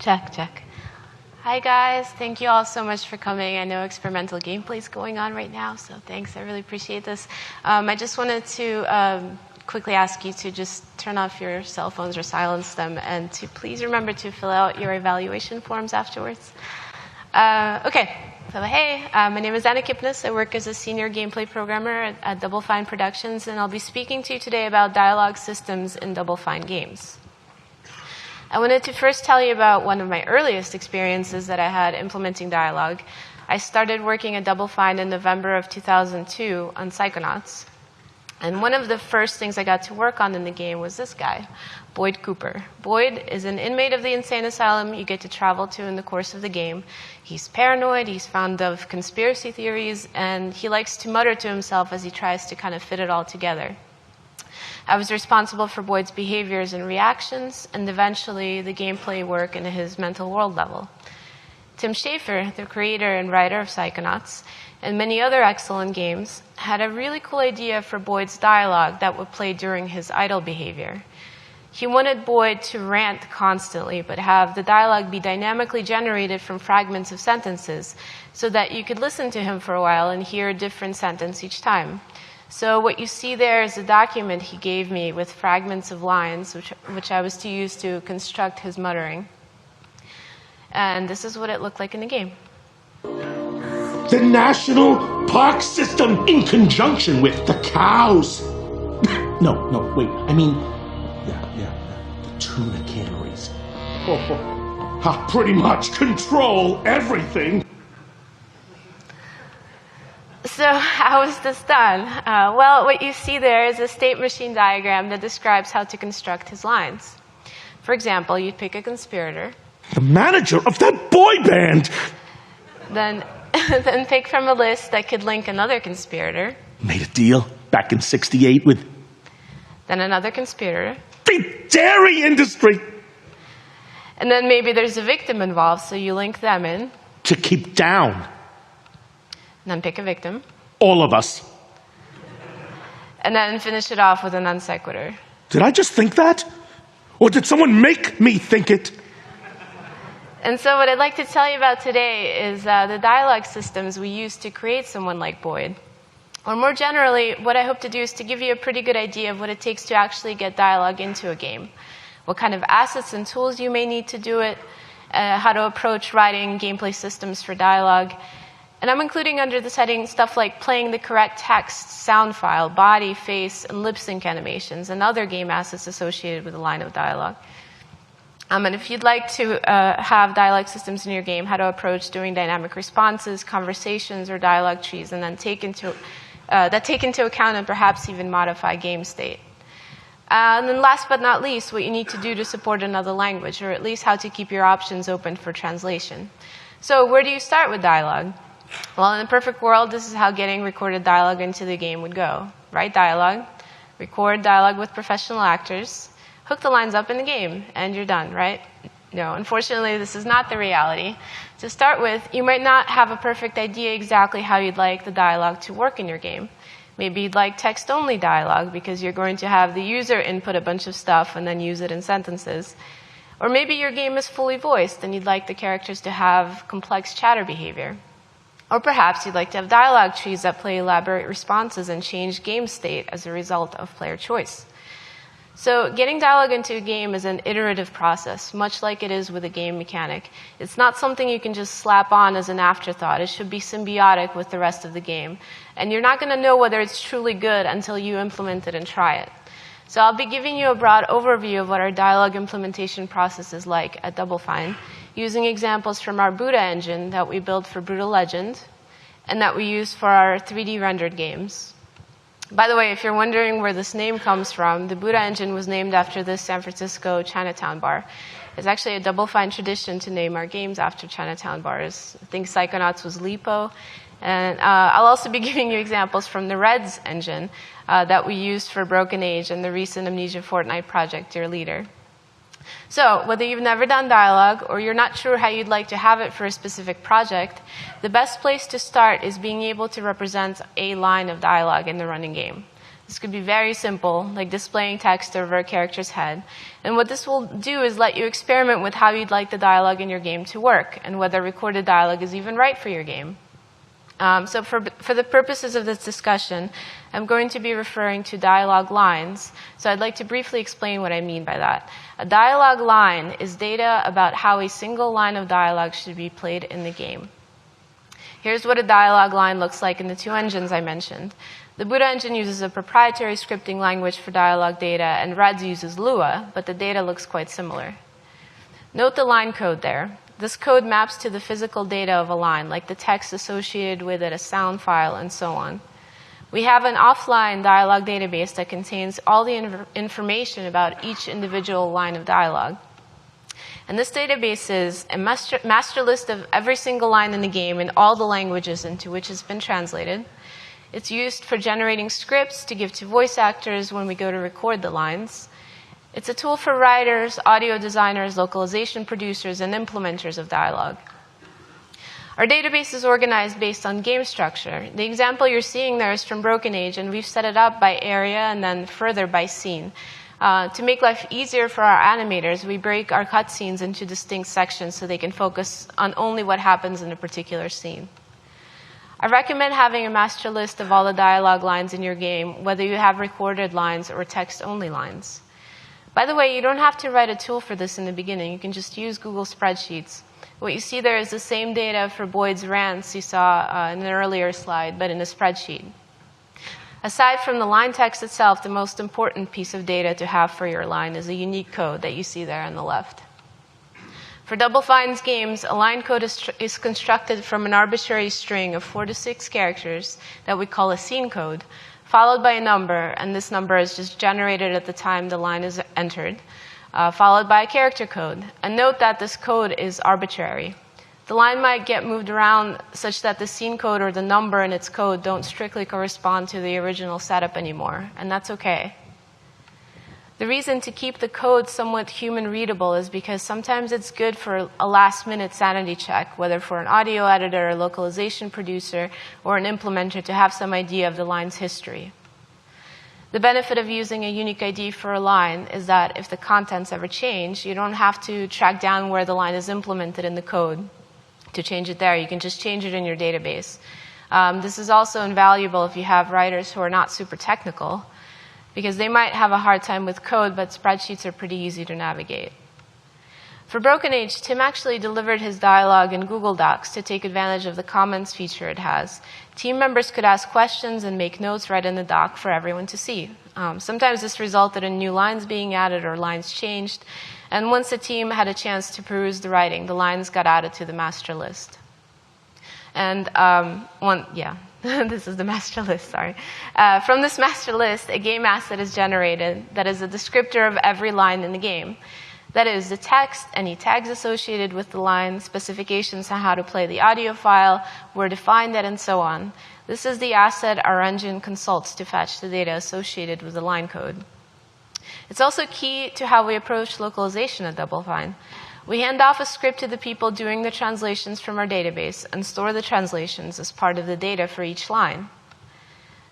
Check, check. Hi guys, thank you all so much for coming. I know experimental gameplay is going on right now, so thanks, I really appreciate this. I just wanted to quickly ask you to just turn off your cell phones or silence them, and to please remember to fill out your evaluation forms afterwards. Okay, so hey, my name is Anna Kipnis. I work as a senior gameplay programmer at Double Fine Productions, and I'll be speaking to you today about dialogue systems in Double Fine games. I wanted to first tell you about one of my earliest experiences that I had implementing dialogue. I started working at Double Fine in November of 2002 on Psychonauts. And one of the first things I got to work on in the game was this guy, Boyd Cooper. Boyd is an inmate of the insane asylum you get to travel to in the course of the game. He's paranoid, he's fond of conspiracy theories, and he likes to mutter to himself as he tries to kind of fit it all together. I was responsible for Boyd's behaviors and reactions, and eventually the gameplay work and his mental world level. Tim Schafer, the creator and writer of Psychonauts, and many other excellent games, had a really cool idea for Boyd's dialogue that would play during his idle behavior. He wanted Boyd to rant constantly, but have the dialogue be dynamically generated from fragments of sentences, so that you could listen to him for a while and hear a different sentence each time. So what you see there is a document he gave me with fragments of lines, which I was to use to construct his muttering. And this is what it looked like in the game. The National Park System in conjunction with the cows. No, wait. I mean, the tuna canneries. I pretty much control everything. So how is this done? Well, what you see there is a state machine diagram that describes how to construct his lines. For example, you'd pick a conspirator. The manager of that boy band! Then pick from a list that could link another conspirator. Made a deal back in '68 with... Then another conspirator. The dairy industry! And then maybe there's a victim involved, so you link them in. To keep down. And then pick a victim. All of us. And then finish it off with a non sequitur. Did I just think that? Or did someone make me think it? And so what I'd like to tell you about today is the dialogue systems we use to create someone like Boyd. Or more generally, what I hope to do is to give you a pretty good idea of what it takes to actually get dialogue into a game. What kind of assets and tools you may need to do it, how to approach writing gameplay systems for dialogue. And I'm including under this heading stuff like playing the correct text, sound file, body, face, and lip-sync animations, and other game assets associated with a line of dialogue. And if you'd like to have dialogue systems in your game, how to approach doing dynamic responses, conversations, or dialogue trees, and then take into account and perhaps even modify game state. And then last but not least, what you need to do to support another language, or at least how to keep your options open for translation. So where do you start with dialogue? Well, in a perfect world, this is how getting recorded dialogue into the game would go. Write dialogue, record dialogue with professional actors, hook the lines up in the game, and you're done, right? No, unfortunately, this is not the reality. To start with, you might not have a perfect idea exactly how you'd like the dialogue to work in your game. Maybe you'd like text-only dialogue because you're going to have the user input a bunch of stuff and then use it in sentences. Or maybe your game is fully voiced and you'd like the characters to have complex chatter behavior. Or perhaps you'd like to have dialogue trees that play elaborate responses and change game state as a result of player choice. So getting dialogue into a game is an iterative process, much like it is with a game mechanic. It's not something you can just slap on as an afterthought. It should be symbiotic with the rest of the game. And you're not going to know whether it's truly good until you implement it and try it. So I'll be giving you a broad overview of what our dialogue implementation process is like at Double Fine, using examples from our Buddha engine that we built for Brutal Legend and that we use for our 3D rendered games. By the way, if you're wondering where this name comes from, the Buddha engine was named after this San Francisco Chinatown bar. It's actually a Double Fine tradition to name our games after Chinatown bars. I think Psychonauts was Lipo. And I'll also be giving you examples from the Reds engine that we used for Broken Age and the recent Amnesia Fortnite project, Dear Leader. So, whether you've never done dialogue or you're not sure how you'd like to have it for a specific project, the best place to start is being able to represent a line of dialogue in the running game. This could be very simple, like displaying text over a character's head. And what this will do is let you experiment with how you'd like the dialogue in your game to work, and whether recorded dialogue is even right for your game. So for the purposes of this discussion, I'm going to be referring to dialogue lines. So I'd like to briefly explain what I mean by that. A dialogue line is data about how a single line of dialogue should be played in the game. Here's what a dialogue line looks like in the two engines I mentioned. The Buddha engine uses a proprietary scripting language for dialogue data, and Red's uses Lua, but the data looks quite similar. Note the line code there. This code maps to the physical data of a line, like the text associated with it, a sound file, and so on. We have an offline dialogue database that contains all the information about each individual line of dialogue. And this database is a master list of every single line in the game in all the languages into which it's been translated. It's used for generating scripts to give to voice actors when we go to record the lines. It's a tool for writers, audio designers, localization producers, and implementers of dialogue. Our database is organized based on game structure. The example you're seeing there is from Broken Age, and we've set it up by area and then further by scene. To make life easier for our animators, we break our cutscenes into distinct sections so they can focus on only what happens in a particular scene. I recommend having a master list of all the dialogue lines in your game, whether you have recorded lines or text-only lines. By the way, you don't have to write a tool for this in the beginning. You can just use Google Spreadsheets. What you see there is the same data for Boyd's rants you saw in an earlier slide, but in a spreadsheet. Aside from the line text itself, the most important piece of data to have for your line is a unique code that you see there on the left. For Double Fine's games, a line code is constructed from an arbitrary string of 4 to 6 characters that we call a scene code, followed by a number, and this number is just generated at the time the line is entered, followed by a character code. And note that this code is arbitrary. The line might get moved around such that the scene code or the number in its code don't strictly correspond to the original setup anymore, and that's okay. The reason to keep the code somewhat human readable is because sometimes it's good for a last-minute sanity check, whether for an audio editor, a localization producer, or an implementer to have some idea of the line's history. The benefit of using a unique ID for a line is that if the contents ever change, you don't have to track down where the line is implemented in the code to change it there. You can just change it in your database. This is also invaluable if you have writers who are not super technical, because they might have a hard time with code, but spreadsheets are pretty easy to navigate. For Broken Age, Tim actually delivered his dialogue in Google Docs to take advantage of the comments feature it has. Team members could ask questions and make notes right in the doc for everyone to see. Sometimes this resulted in new lines being added or lines changed, and once the team had a chance to peruse the writing, the lines got added to the master list. And this is the master list, sorry. From this master list, a game asset is generated that is a descriptor of every line in the game. That is, the text, any tags associated with the line, specifications on how to play the audio file, where to find it, and so on. This is the asset our engine consults to fetch the data associated with the line code. It's also key to how we approach localization at Double Fine. We hand off a script to the people doing the translations from our database and store the translations as part of the data for each line.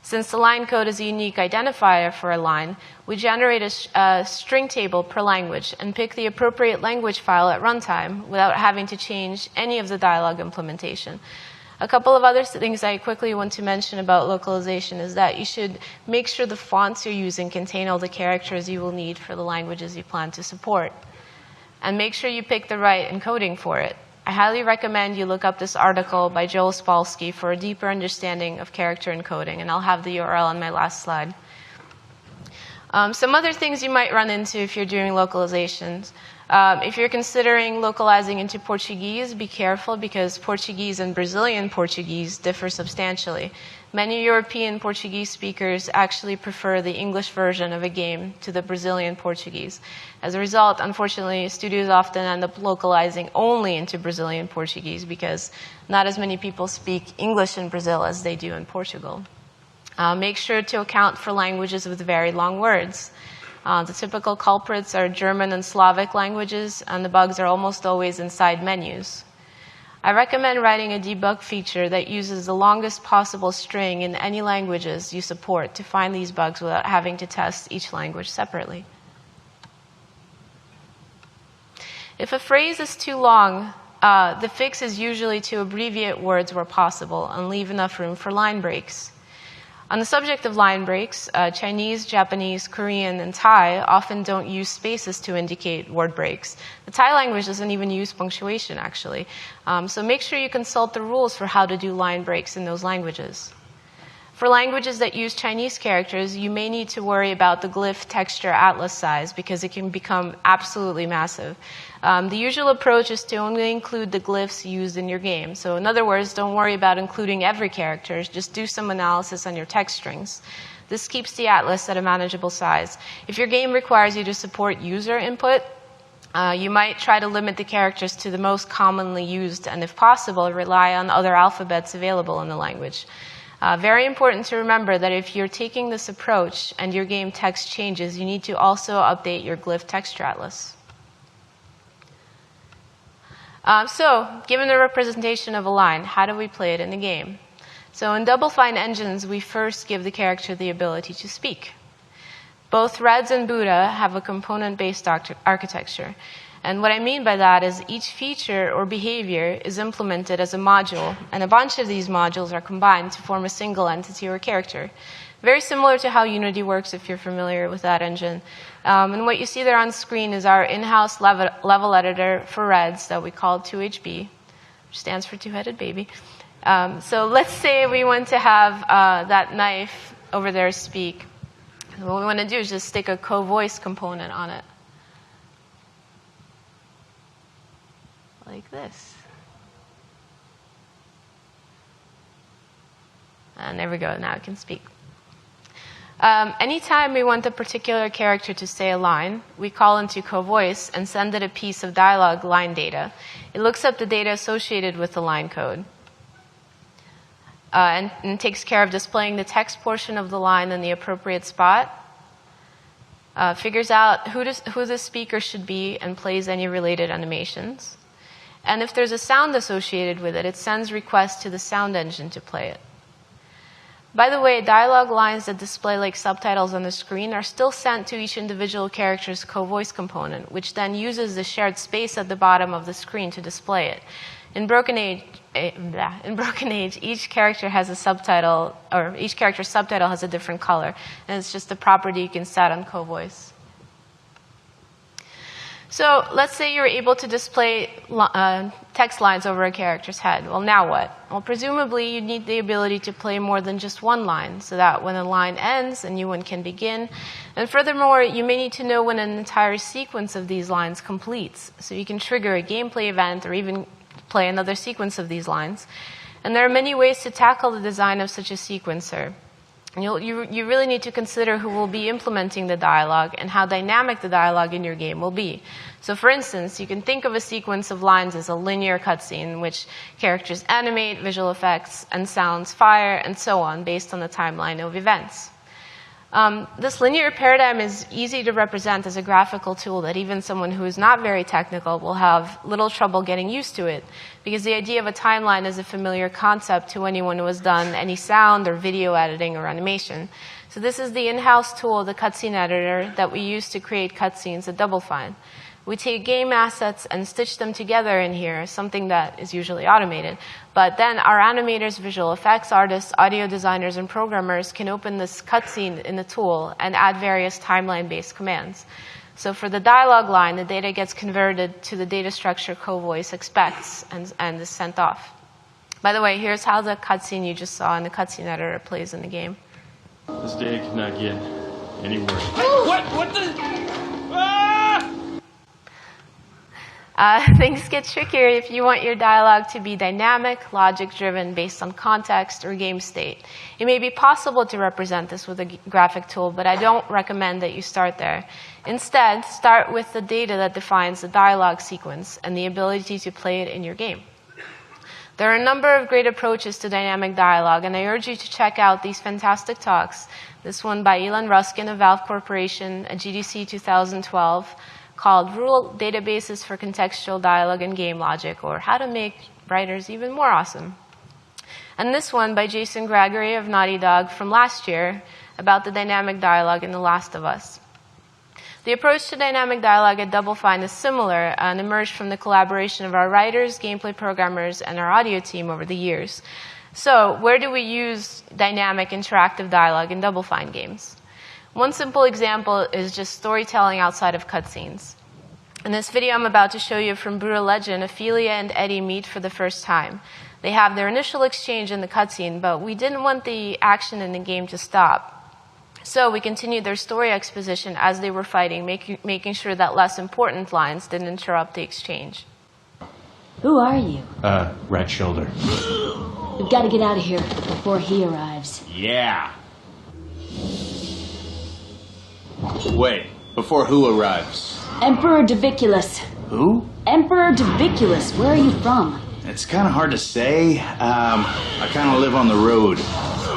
Since the line code is a unique identifier for a line, we generate a string table per language and pick the appropriate language file at runtime without having to change any of the dialogue implementation. A couple of other things I quickly want to mention about localization is that you should make sure the fonts you're using contain all the characters you will need for the languages you plan to support. And make sure you pick the right encoding for it. I highly recommend you look up this article by Joel Spolsky for a deeper understanding of character encoding, and I'll have the URL on my last slide. Some other things you might run into if you're doing localizations. If you're considering localizing into Portuguese, be careful because Portuguese and Brazilian Portuguese differ substantially. Many European Portuguese speakers actually prefer the English version of a game to the Brazilian Portuguese. As a result, unfortunately, studios often end up localizing only into Brazilian Portuguese because not as many people speak English in Brazil as they do in Portugal. Make sure to account for languages with very long words. The typical culprits are German and Slavic languages, and the bugs are almost always inside menus. I recommend writing a debug feature that uses the longest possible string in any languages you support to find these bugs without having to test each language separately. If a phrase is too long, the fix is usually to abbreviate words where possible and leave enough room for line breaks. On the subject of line breaks, Chinese, Japanese, Korean, and Thai often don't use spaces to indicate word breaks. The Thai language doesn't even use punctuation, actually. So make sure you consult the rules for how to do line breaks in those languages. For languages that use Chinese characters, you may need to worry about the glyph texture atlas size because it can become absolutely massive. The usual approach is to only include the glyphs used in your game. So in other words, don't worry about including every character. Just do some analysis on your text strings. This keeps the atlas at a manageable size. If your game requires you to support user input, you might try to limit the characters to the most commonly used and, if possible, rely on other alphabets available in the language. Very important to remember that if you're taking this approach and your game text changes, you need to also update your glyph texture atlas. So, given the representation of a line, how do we play it in the game? So in Double Fine engines, we first give the character the ability to speak. Both Reds and Buddha have a component-based architecture. And what I mean by that is each feature or behavior is implemented as a module, and a bunch of these modules are combined to form a single entity or character. Very similar to how Unity works if you're familiar with that engine. And what you see there on screen is our in-house level editor for Reds that we call 2HB, which stands for two-headed baby. So let's say we want to have that knife over there speak. And what we want to do is just stick a co-voice component on it. Like this. And there we go, now it can speak. Anytime we want a particular character to say a line, we call into co-voice and send it a piece of dialog line data. It looks up the data associated with the line code and takes care of displaying the text portion of the line in the appropriate spot, figures out who the speaker should be and plays any related animations. And if there's a sound associated with it, it sends requests to the sound engine to play it. By the way, dialogue lines that display like subtitles on the screen are still sent to each individual character's co-voice component, which then uses the shared space at the bottom of the screen to display it. In Broken Age, each character has a subtitle, or each character's subtitle has a different color, and it's just a property you can set on co-voice. So let's say you're able to display text lines over a character's head. Well, now what? Well, presumably you need the ability to play more than just one line so that when a line ends, a new one can begin. And furthermore, you may need to know when an entire sequence of these lines completes. So you can trigger a gameplay event or even play another sequence of these lines. And there are many ways to tackle the design of such a sequencer. You really need to consider who will be implementing the dialogue and how dynamic the dialogue in your game will be. So for instance, you can think of a sequence of lines as a linear cutscene in which characters animate, visual effects, and sounds fire, and so on, based on the timeline of events. This linear paradigm is easy to represent as a graphical tool that even someone who is not very technical will have little trouble getting used to it, because the idea of a timeline is a familiar concept to anyone who has done any sound or video editing or animation. So this is the in-house tool, the cutscene editor, that we use to create cutscenes at Double Fine. We take game assets and stitch them together in here, something that is usually automated. But then our animators, visual effects artists, audio designers, and programmers can open this cutscene in the tool and add various timeline-based commands. So for the dialogue line, the data gets converted to the data structure co-voice expects and is sent off. By the way, here's how the cutscene you just saw in the cutscene editor plays in the game. This day cannot get any worse. What the? Ah! Things get trickier if you want your dialogue to be dynamic, logic-driven, based on context or game state. It may be possible to represent this with a graphic tool, but I don't recommend that you start there. Instead, start with the data that defines the dialogue sequence and the ability to play it in your game. There are a number of great approaches to dynamic dialogue, and I urge you to check out these fantastic talks. This one by Elon Ruskin of Valve Corporation at GDC 2012, called Rural Databases for Contextual Dialogue and Game Logic, or How to Make writers even more awesome. And this one by Jason Gregory of Naughty Dog from last year about the dynamic dialogue in The Last of Us. The approach to dynamic dialogue at Double Fine is similar and emerged from the collaboration of our writers, gameplay programmers, and our audio team over the years. So, where do we use dynamic interactive dialogue in Double Fine games? One simple example is just storytelling outside of cutscenes. In this video I'm about to show you from Brutal Legend, Ophelia and Eddie meet for the first time. They have their initial exchange in the cutscene, but we didn't want the action in the game to stop. So we continued their story exposition as they were fighting, making sure that less important lines didn't interrupt the exchange. Who are you? Right shoulder. We've got to get out of here before he arrives. Yeah. Wait, before who arrives? Emperor Diviculus. Who? Emperor Diviculus, where are you from? It's kind of hard to say. I kind of live on the road.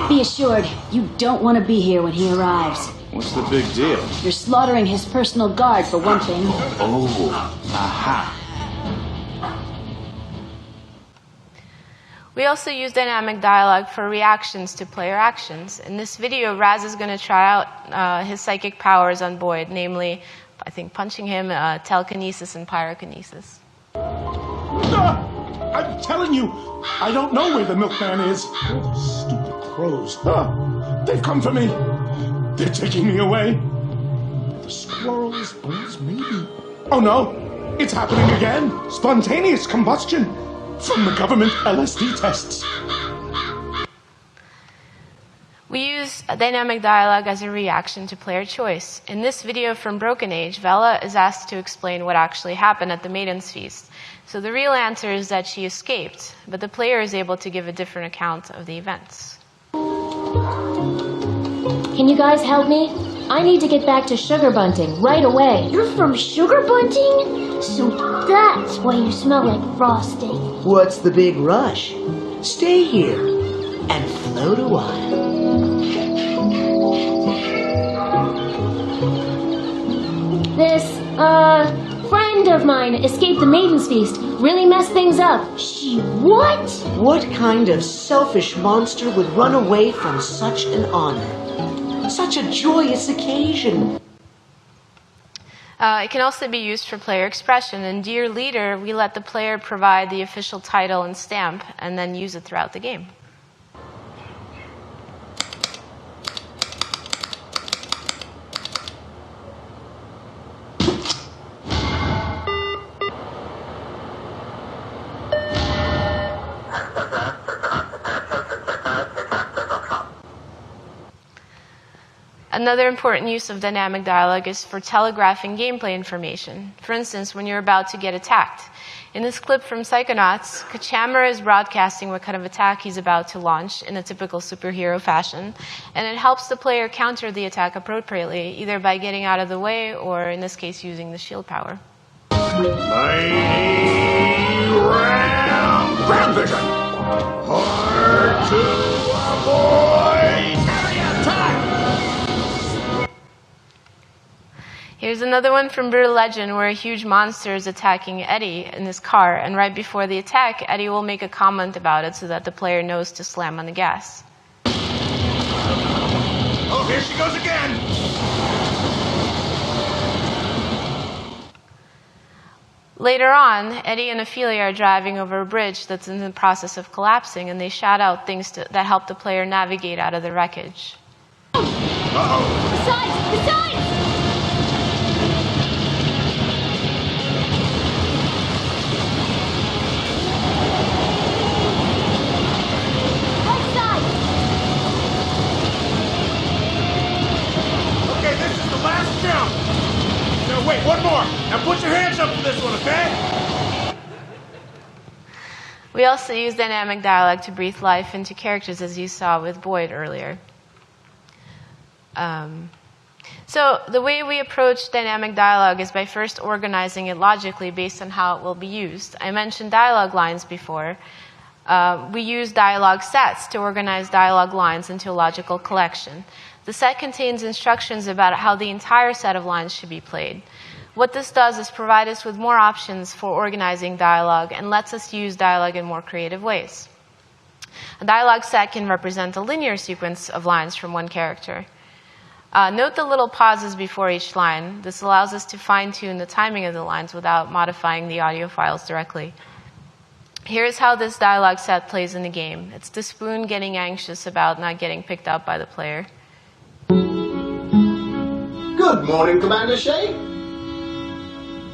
Be assured, you don't want to be here when he arrives. What's the big deal? You're slaughtering his personal guard, for one thing. Oh, aha. We also use dynamic dialogue for reactions to player actions. In this video, Raz is going to try out his psychic powers on Boyd, namely, I think, punching him, telekinesis, and pyrokinesis. I'm telling you, I don't know where the milkman is. Oh, those stupid crows. They've come for me. They're taking me away. The squirrels, birds, maybe. Oh no, it's happening again. Spontaneous combustion from the government LSD tests. We use dynamic dialogue as a reaction to player choice. In this video from Broken Age, Vela is asked to explain what actually happened at the Maiden's Feast. So the real answer is that she escaped, but the player is able to give a different account of the events. Can you guys help me? I need to get back to Sugar Bunting right away. You're from Sugar Bunting? So that's why you smell like frosting. What's the big rush? Stay here and float a while. This, friend of mine escaped the Maiden's Feast. Really messed things up. She what? What kind of selfish monster would run away from such an honor? Such a joyous occasion. It can also be used for player expression. In Dear Leader, we let the player provide the official title and stamp and then use it throughout the game. Another important use of dynamic dialogue is for telegraphing gameplay information. For instance, when you're about to get attacked. In this clip from Psychonauts, Kachamara is broadcasting what kind of attack he's about to launch in a typical superhero fashion, and it helps the player counter the attack appropriately, either by getting out of the way or, in this case, using the shield power. Ground vision. Hard to avoid. Attack! Here's another one from Brutal Legend where a huge monster is attacking Eddie in his car, and right before the attack, Eddie will make a comment about it so that the player knows to slam on the gas. Oh, here she goes again. Later on, Eddie and Ophelia are driving over a bridge that's in the process of collapsing, and they shout out things that help the player navigate out of the wreckage. Besides! Wait, one more. Now put your hands up for this one, okay? We also use dynamic dialogue to breathe life into characters, as you saw with Boyd earlier. So the way we approach dynamic dialogue is by first organizing it logically based on how it will be used. I mentioned dialogue lines before. We use dialogue sets to organize dialogue lines into a logical collection. The set contains instructions about how the entire set of lines should be played. What this does is provide us with more options for organizing dialogue and lets us use dialogue in more creative ways. A dialogue set can represent a linear sequence of lines from one character. Note the little pauses before each line. This allows us to fine-tune the timing of the lines without modifying the audio files directly. Here's how this dialogue set plays in the game. It's the spoon getting anxious about not getting picked up by the player. Good morning, Commander Shay.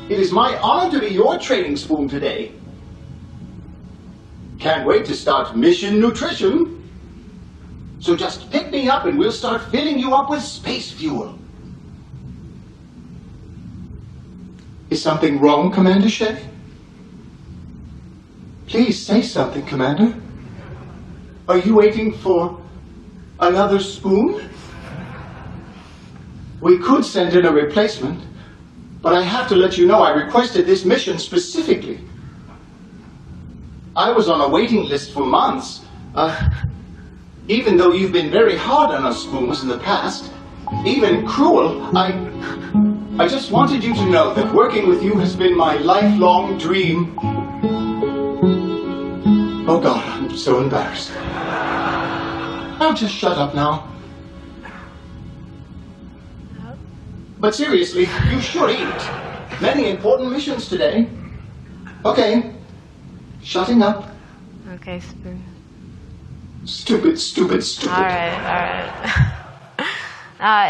It is my honor to be your training spoon today. Can't wait to start Mission Nutrition. So just pick me up and we'll start filling you up with space fuel. Is something wrong, Commander Shay? Please say something, Commander. Are you waiting for another spoon? We could send in a replacement, but I have to let you know I requested this mission specifically. I was on a waiting list for months. Even though you've been very hard on us spoons in the past, even cruel, I just wanted you to know that working with you has been my lifelong dream. Oh God, I'm so embarrassed. I'll just shut up now. But seriously, you should eat. Many important missions today. Okay, shutting up. Okay, spoon. Stupid, stupid, stupid. All right.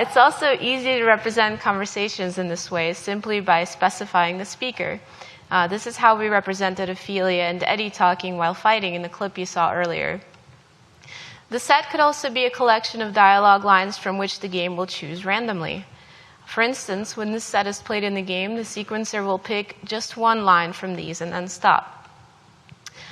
It's also easy to represent conversations in this way simply by specifying the speaker. This is how we represented Ophelia and Eddie talking while fighting in the clip you saw earlier. The set could also be a collection of dialogue lines from which the game will choose randomly. For instance, when this set is played in the game, the sequencer will pick just one line from these and then stop.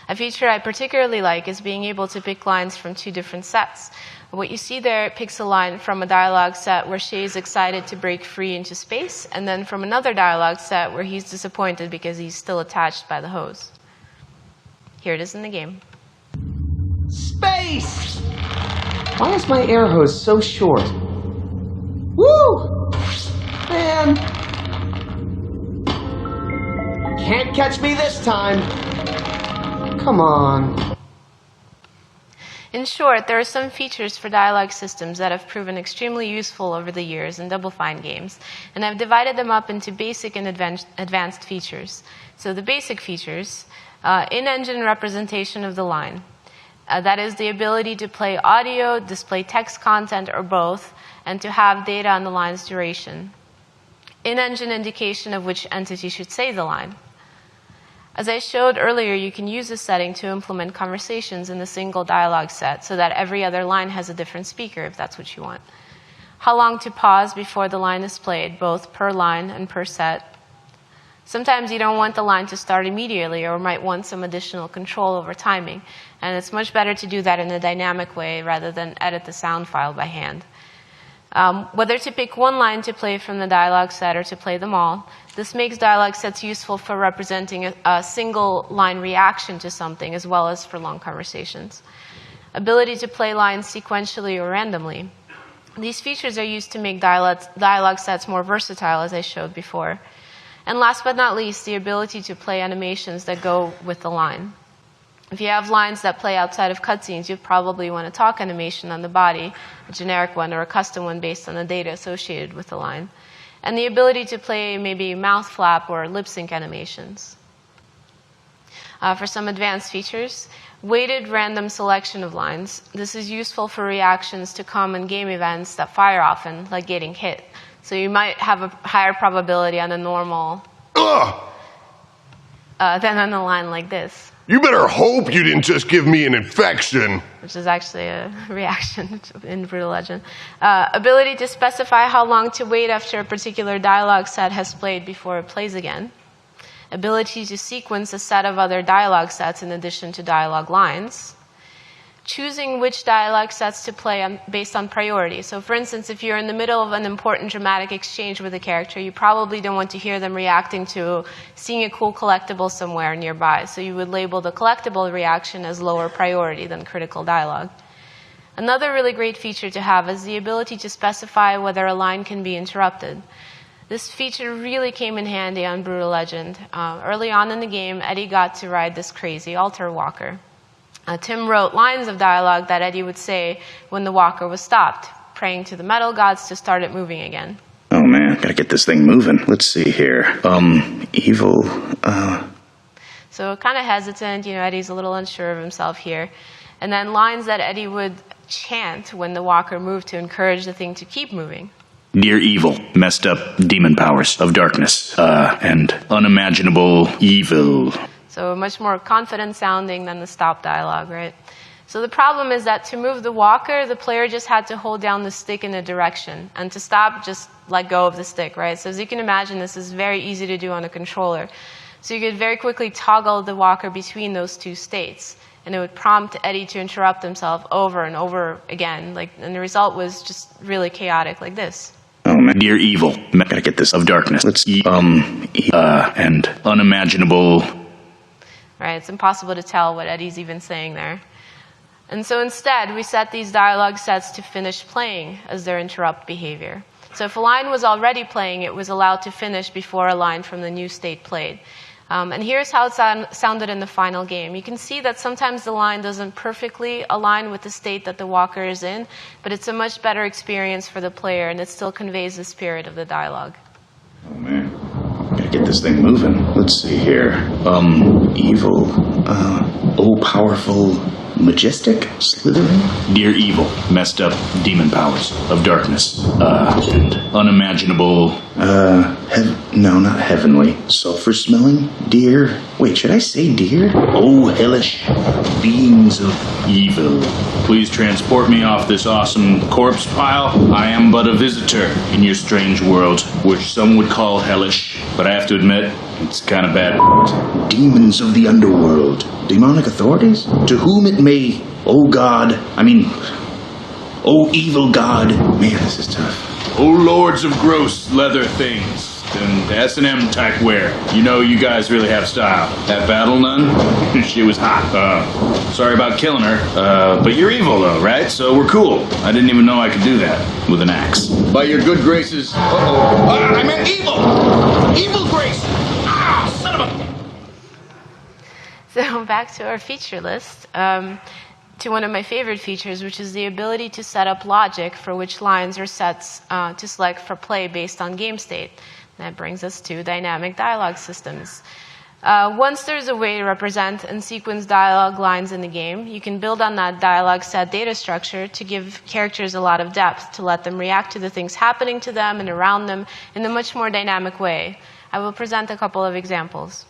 A feature I particularly like is being able to pick lines from two different sets. What you see there picks a line from a dialogue set where Shay is excited to break free into space, and then from another dialogue set where he's disappointed because he's still attached by the hose. Here it is in the game. Space! Why is my air hose so short? Woo! Man! Can't catch me this time. Come on. In short, there are some features for dialogue systems that have proven extremely useful over the years in Double Fine games, and I've divided them up into basic and advanced features. So the basic features, in-engine representation of the line. That is the ability to play audio, display text content, or both, and to have data on the line's duration. In-engine indication of which entity should say the line. As I showed earlier, you can use this setting to implement conversations in a single dialogue set so that every other line has a different speaker if that's what you want. How long to pause before the line is played, both per line and per set. Sometimes you don't want the line to start immediately or might want some additional control over timing, and it's much better to do that in a dynamic way rather than edit the sound file by hand. Whether to pick one line to play from the dialogue set or to play them all, this makes dialogue sets useful for representing a single line reaction to something as well as for long conversations. Ability to play lines sequentially or randomly. These features are used to make dialogue sets more versatile, as I showed before. And last but not least, the ability to play animations that go with the line. If you have lines that play outside of cutscenes, you probably want a talk animation on the body, a generic one, or a custom one based on the data associated with the line. And the ability to play maybe mouth flap or lip-sync animations. For some advanced features, weighted random selection of lines. This is useful for reactions to common game events that fire often, like getting hit. So you might have a higher probability on a normal than on a line like this. You better hope you didn't just give me an infection. Which is actually a reaction in Brutal Legend. Ability to specify how long to wait after a particular dialogue set has played before it plays again. Ability to sequence a set of other dialogue sets in addition to dialogue lines. Choosing which dialogue sets to play based on priority. So for instance, if you're in the middle of an important dramatic exchange with a character, you probably don't want to hear them reacting to seeing a cool collectible somewhere nearby. So you would label the collectible reaction as lower priority than critical dialogue. Another really great feature to have is the ability to specify whether a line can be interrupted. This feature really came in handy on Brutal Legend. Early on in the game, Eddie got to ride this crazy altar walker. Tim wrote lines of dialogue that Eddie would say when the walker was stopped, praying to the metal gods to start it moving again. Oh man, gotta get this thing moving. Let's see here. Evil, So kind of hesitant, Eddie's a little unsure of himself here. And then lines that Eddie would chant when the walker moved to encourage the thing to keep moving. Dear evil, messed up demon powers of darkness, and unimaginable evil. So much more confident sounding than the stop dialogue, right? So the problem is that to move the walker, the player just had to hold down the stick in a direction. And to stop, just let go of the stick, right? So as you can imagine, this is very easy to do on a controller. So you could very quickly toggle the walker between those two states. And it would prompt Eddie to interrupt himself over and over again. And the result was just really chaotic like this. Oh man, dear evil, gotta get this of darkness. Let's and unimaginable. Right, it's impossible to tell what Eddie's even saying there. And so instead, we set these dialogue sets to finish playing as their interrupt behavior. So if a line was already playing, it was allowed to finish before a line from the new state played. And here's how it sounded in the final game. You can see that sometimes the line doesn't perfectly align with the state that the walker is in, but it's a much better experience for the player, and it still conveys the spirit of the dialogue. Oh man, gotta get this thing moving. Let's see here. Evil, powerful, majestic, slithering. Dear evil, messed up demon powers of darkness, and unimaginable, no, not heavenly, sulfur smelling, dear, wait, should I say dear? Oh, hellish beings of evil. Please transport me off this awesome corpse pile. I am but a visitor in your strange world, which some would call hellish, but I have to admit, it's kind of bad. Demons of the underworld. Demonic authorities? To whom it may, oh evil God. Man, this is tough. Oh lords of gross leather things and S&M type wear. You guys really have style. That battle nun? She was hot. Sorry about killing her. But you're evil though, right? So we're cool. I didn't even know I could do that with an axe. By your good graces. I meant evil! Evil grace! Ah, son of a... So back to our feature list, to one of my favorite features, which is the ability to set up logic for which lines or sets to select for play based on game state. That brings us to dynamic dialogue systems. Once there's a way to represent and sequence dialogue lines in the game, you can build on that dialogue set data structure to give characters a lot of depth, to let them react to the things happening to them and around them in a much more dynamic way. I will present a couple of examples.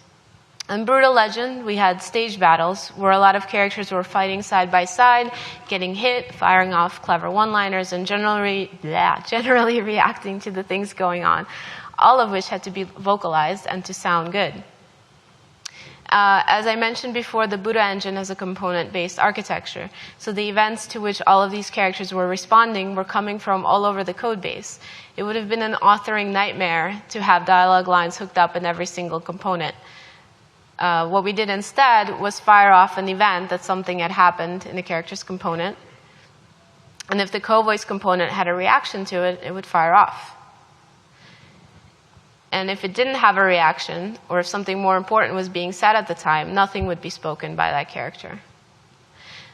In Brutal Legend, we had stage battles where a lot of characters were fighting side by side, getting hit, firing off clever one-liners, and generally reacting to the things going on, all of which had to be vocalized and to sound good. As I mentioned before, the Buddha engine has a component-based architecture, so the events to which all of these characters were responding were coming from all over the code base. It would have been an authoring nightmare to have dialogue lines hooked up in every single component. What we did instead was fire off an event that something had happened in the character's component. And if the co-voice component had a reaction to it, it would fire off. And if it didn't have a reaction, or if something more important was being said at the time, nothing would be spoken by that character.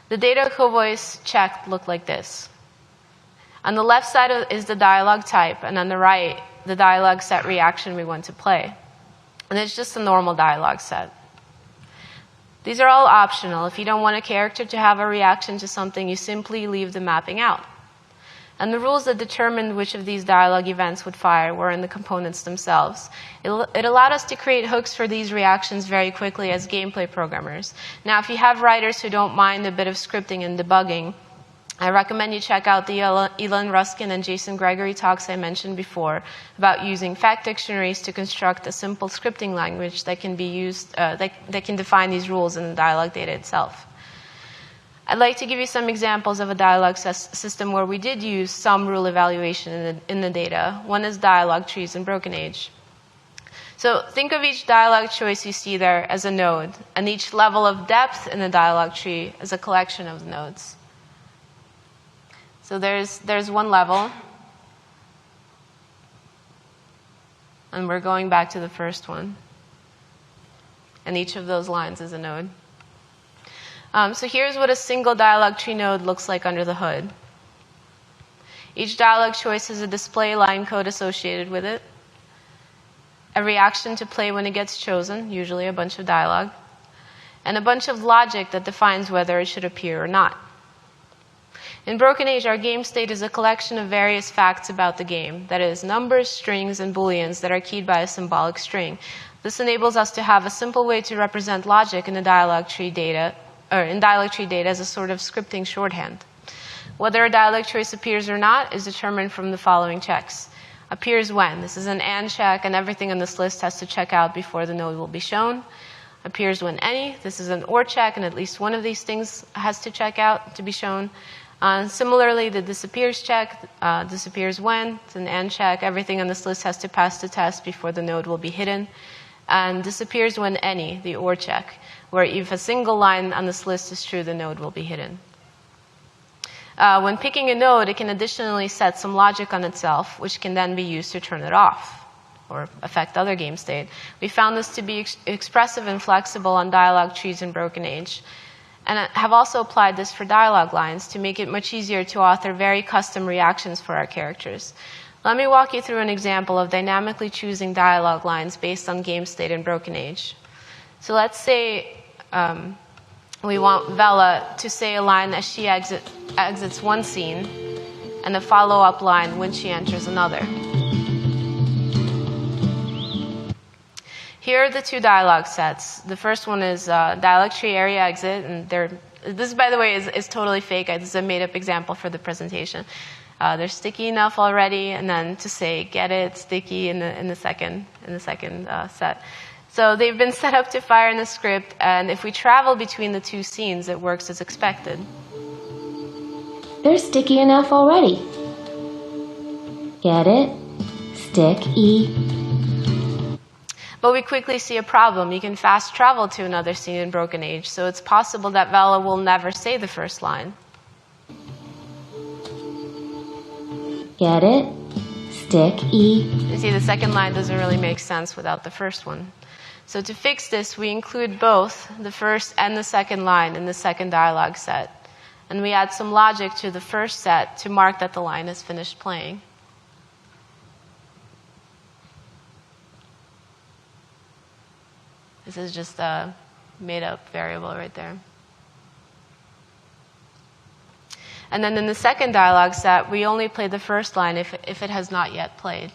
The data co-voice check looked like this. On the left side is the dialogue type, and on the right, the dialogue set reaction we want to play. And it's just a normal dialogue set. These are all optional. If you don't want a character to have a reaction to something, you simply leave the mapping out. And the rules that determined which of these dialogue events would fire were in the components themselves. It allowed us to create hooks for these reactions very quickly as gameplay programmers. Now, if you have writers who don't mind a bit of scripting and debugging, I recommend you check out the Elon Ruskin and Jason Gregory talks I mentioned before about using fact dictionaries to construct a simple scripting language that can be used, that can define these rules in the dialogue data itself. I'd like to give you some examples of a dialogue system where we did use some rule evaluation in the data. One is dialogue trees in Broken Age. So think of each dialogue choice you see there as a node, and each level of depth in the dialogue tree as a collection of nodes. So there's one level. And we're going back to the first one. And each of those lines is a node. So here's what a single dialog tree node looks like under the hood. Each dialog choice has a display line code associated with it, a reaction to play when it gets chosen, usually a bunch of dialogue, and a bunch of logic that defines whether it should appear or not. In Broken Age, our game state is a collection of various facts about the game, that is, numbers, strings, and booleans that are keyed by a symbolic string. This enables us to have a simple way to represent logic in the dialog tree data, or in dialog tree data as a sort of scripting shorthand. Whether a dialog choice appears or not is determined from the following checks. Appears when. This is an AND check, and everything on this list has to check out before the node will be shown. Appears when any. This is an OR check, and at least one of these things has to check out to be shown. Similarly, the disappears check, disappears when. It's an AND check. Everything on this list has to pass the test before the node will be hidden. And disappears when any, the OR check, where if a single line on this list is true, the node will be hidden. When picking a node, it can additionally set some logic on itself, which can then be used to turn it off or affect other game state. We found this to be expressive and flexible on dialog trees in Broken Age, and have also applied this for dialog lines to make it much easier to author very custom reactions for our characters. Let me walk you through an example of dynamically choosing dialog lines based on game state in Broken Age. So let's say we want Vela to say a line as she exits one scene, and a follow-up line when she enters another. Here are the two dialogue sets. The first one is dialog tree area exit, and this, by the way, is totally fake. This is a made-up example for the presentation. They're sticky enough already, and then to say get it sticky in the second set. So they've been set up to fire in the script, and if we travel between the two scenes, it works as expected. They're sticky enough already. Get it? Stick-y. But we quickly see a problem. You can fast travel to another scene in Broken Age, so it's possible that Vela will never say the first line. Get it? Stick-y. You see, the second line doesn't really make sense without the first one. So to fix this, we include both the first and the second line in the second dialogue set. And we add some logic to the first set to mark that the line is finished playing. This is just a made-up variable right there. And then in the second dialogue set, we only play the first line if it has not yet played.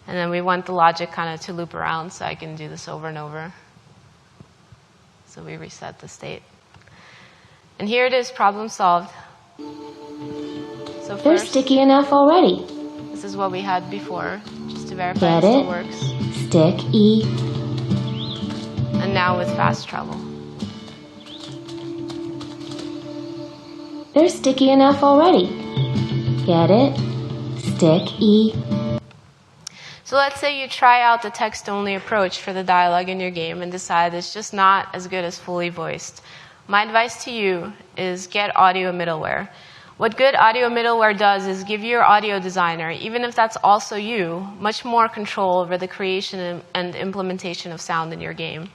And then we want the logic kind of to loop around so I can do this over and over. So we reset the state. And here it is, problem solved. So they're sticky enough already. This is what we had before, just to verify it still works. Stick-y. And now with fast travel. They're sticky enough already. Get it? Stick-y. So let's say you try out the text-only approach for the dialogue in your game and decide it's just not as good as fully voiced. My advice to you is get audio middleware. What good audio middleware does is give your audio designer, even if that's also you, much more control over the creation and implementation of sound in your game.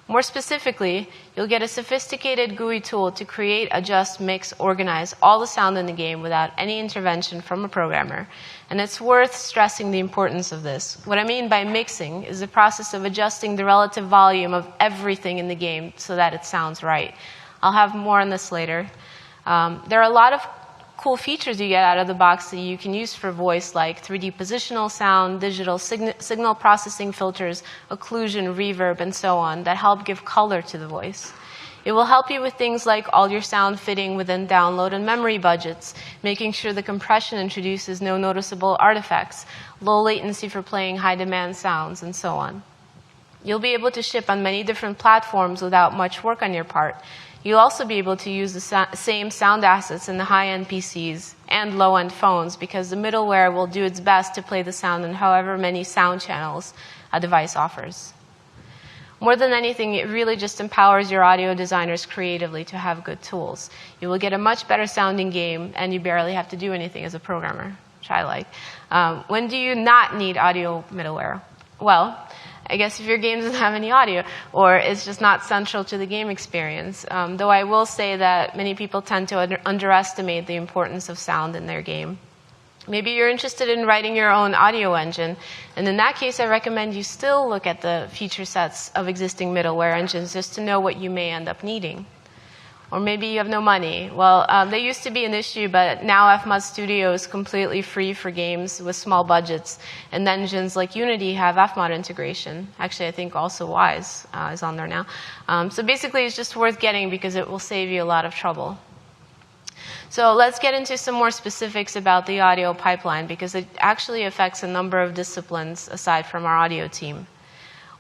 More specifically, you'll get a sophisticated GUI tool to create, adjust, mix, organize all the sound in the game without any intervention from a programmer. And it's worth stressing the importance of this. What I mean by mixing is the process of adjusting the relative volume of everything in the game so that it sounds right. I'll have more on this later. There are a lot of cool features you get out of the box that you can use for voice, like 3D positional sound, digital signal processing filters, occlusion, reverb, and so on, that help give color to the voice. It will help you with things like all your sound fitting within download and memory budgets, making sure the compression introduces no noticeable artifacts, low latency for playing high-demand sounds, and so on. You'll be able to ship on many different platforms without much work on your part. You'll also be able to use the same sound assets in the high-end PCs and low-end phones because the middleware will do its best to play the sound in however many sound channels a device offers. More than anything, it really just empowers your audio designers creatively to have good tools. You will get a much better sounding game, and you barely have to do anything as a programmer, which I like. When do you not need audio middleware? Well, I guess if your game doesn't have any audio, or it's just not central to the game experience. Though I will say that many people tend to underestimate the importance of sound in their game. Maybe you're interested in writing your own audio engine, and in that case I recommend you still look at the feature sets of existing middleware engines just to know what you may end up needing. Or maybe you have no money. Well, they used to be an issue, but now FMUD Studio is completely free for games with small budgets, and engines like Unity have FMUD integration. Actually, I think also Wise is on there now. So basically, it's just worth getting because it will save you a lot of trouble. So let's get into some more specifics about the audio pipeline, because it actually affects a number of disciplines aside from our audio team.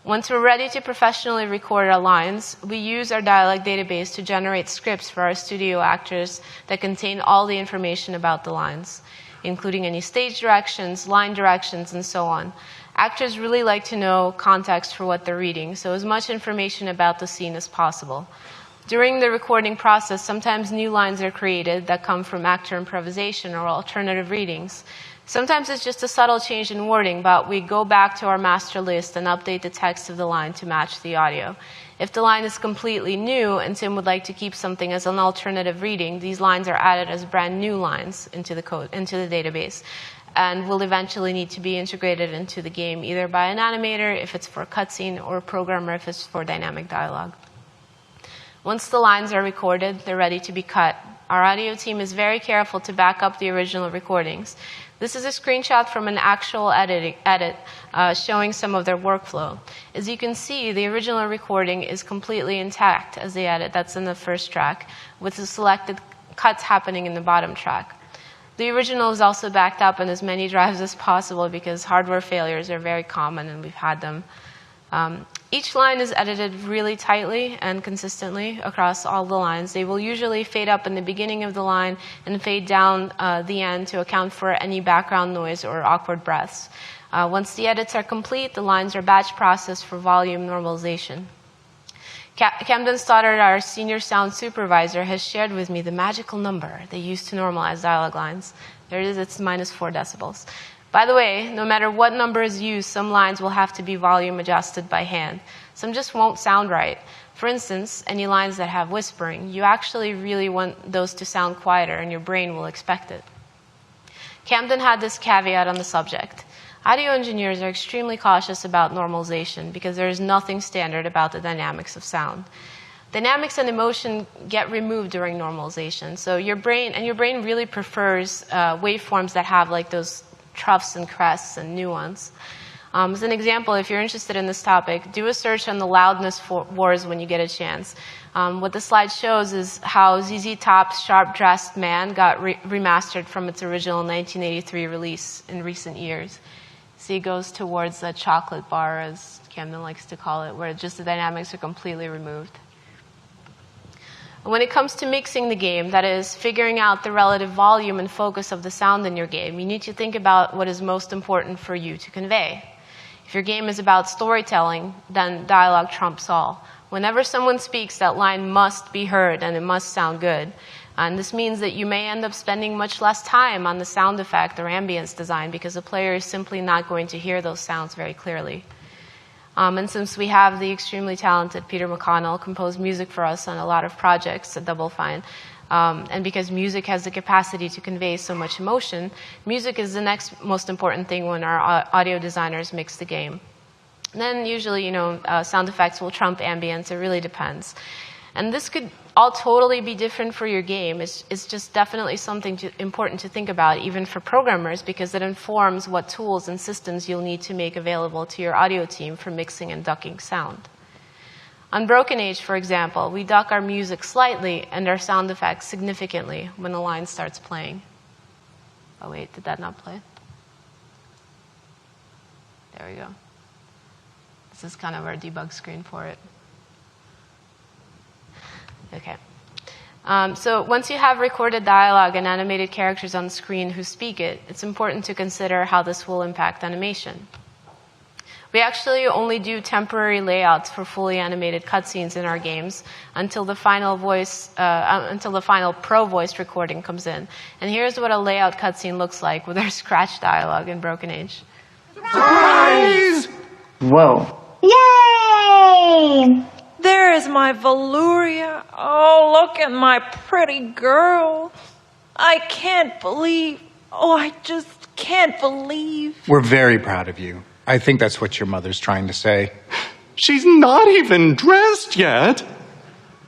Once we're ready to professionally record our lines, we use our dialog database to generate scripts for our studio actors that contain all the information about the lines, including any stage directions, line directions, and so on. Actors really like to know context for what they're reading, so as much information about the scene as possible. During the recording process, sometimes new lines are created that come from actor improvisation or alternative readings. Sometimes it's just a subtle change in wording, but we go back to our master list and update the text of the line to match the audio. If the line is completely new and Tim would like to keep something as an alternative reading, these lines are added as brand new lines into the database, and will eventually need to be integrated into the game either by an animator if it's for a cutscene, or a programmer if it's for dynamic dialogue. Once the lines are recorded, they're ready to be cut. Our audio team is very careful to back up the original recordings. This is a screenshot from an actual edit showing some of their workflow. As you can see, the original recording is completely intact as the edit that's in the first track, with the selected cuts happening in the bottom track. The original is also backed up on as many drives as possible because hardware failures are very common and we've had them. Each line is edited really tightly and consistently across all the lines. They will usually fade up in the beginning of the line and fade down the end to account for any background noise or awkward breaths. Once the edits are complete, the lines are batch processed for volume normalization. Camden Stoddard, our senior sound supervisor, has shared with me the magical number they use to normalize dialogue lines. There it is, it's -4 decibels. By the way, no matter what number is used, some lines will have to be volume adjusted by hand. Some just won't sound right. For instance, any lines that have whispering, you actually really want those to sound quieter and your brain will expect it. Camden had this caveat on the subject. Audio engineers are extremely cautious about normalization because there is nothing standard about the dynamics of sound. Dynamics and emotion get removed during normalization. So your brain really prefers waveforms that have like those troughs and crests and nuance. As an example, if you're interested in this topic, do a search on the loudness wars when you get a chance. What the slide shows is how ZZ Top's Sharp Dressed Man got remastered from its original 1983 release in recent years. See, it goes towards the chocolate bar, as Camden likes to call it, where just the dynamics are completely removed. When it comes to mixing the game, that is, figuring out the relative volume and focus of the sound in your game, you need to think about what is most important for you to convey. If your game is about storytelling, then dialogue trumps all. Whenever someone speaks, that line must be heard and it must sound good. And this means that you may end up spending much less time on the sound effect or ambience design because the player is simply not going to hear those sounds very clearly. And since we have the extremely talented Peter McConnell compose music for us on a lot of projects at Double Fine, and because music has the capacity to convey so much emotion, music is the next most important thing when our audio designers mix the game. And then usually, sound effects will trump ambience. It really depends. And this could all totally be different for your game. It's just definitely something important to think about, even for programmers, because it informs what tools and systems you'll need to make available to your audio team for mixing and ducking sound. On Broken Age, for example, we duck our music slightly and our sound effects significantly when the line starts playing. Oh wait, did that not play? There we go. This is kind of our debug screen for it. Okay. So once you have recorded dialogue and animated characters on screen who speak it, it's important to consider how this will impact animation. We actually only do temporary layouts for fully animated cutscenes in our games until the final pro voice recording comes in. And here's what a layout cutscene looks like with our scratch dialogue in Broken Age. Surprise! Whoa. Yay! There is my Valuria. Oh, look at my pretty girl. I can't believe. Oh, I just can't believe. We're very proud of you. I think that's what your mother's trying to say. She's not even dressed yet.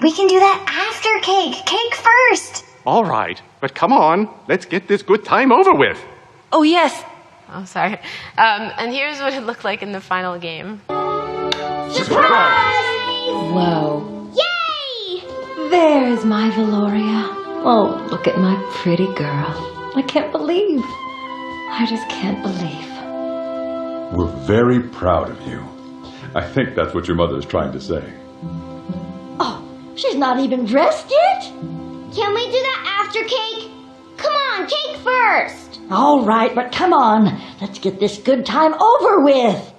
We can do that after cake. Cake first. All right, but come on. Let's get this good time over with. Oh, yes. Oh, sorry. And here's what it looked like in the final game. Surprise! Whoa. Yay! There's my Valoria. Oh, look at my pretty girl. I can't believe. I just can't believe. We're very proud of you. I think that's what your mother is trying to say. Oh, she's not even dressed yet? Can we do that after cake? Come on, cake first. All right, but come on. Let's get this good time over with.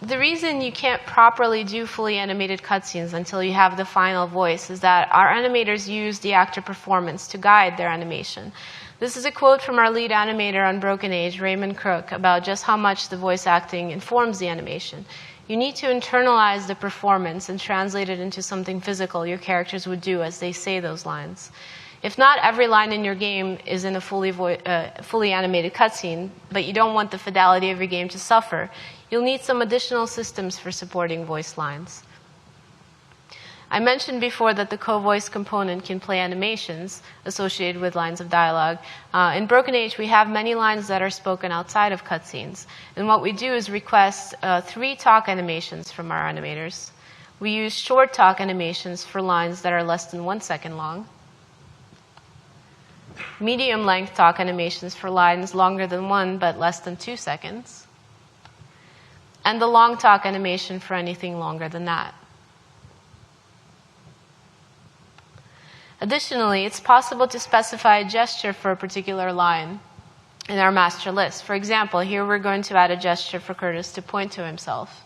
The reason you can't properly do fully animated cutscenes until you have the final voice is that our animators use the actor performance to guide their animation. This is a quote from our lead animator on Broken Age, Raymond Crook, about just how much the voice acting informs the animation. You need to internalize the performance and translate it into something physical your characters would do as they say those lines. If not every line in your game is in a fully animated cutscene, but you don't want the fidelity of your game to suffer, you'll need some additional systems for supporting voice lines. I mentioned before that the co-voice component can play animations associated with lines of dialogue. In Broken Age, we have many lines that are spoken outside of cutscenes. And what we do is request 3 talk animations from our animators. We use short talk animations for lines that are less than 1 second long. Medium-length talk animations for lines longer than 1 but less than 2 seconds. And the long talk animation for anything longer than that. Additionally, it's possible to specify a gesture for a particular line in our master list. For example, here we're going to add a gesture for Curtis to point to himself.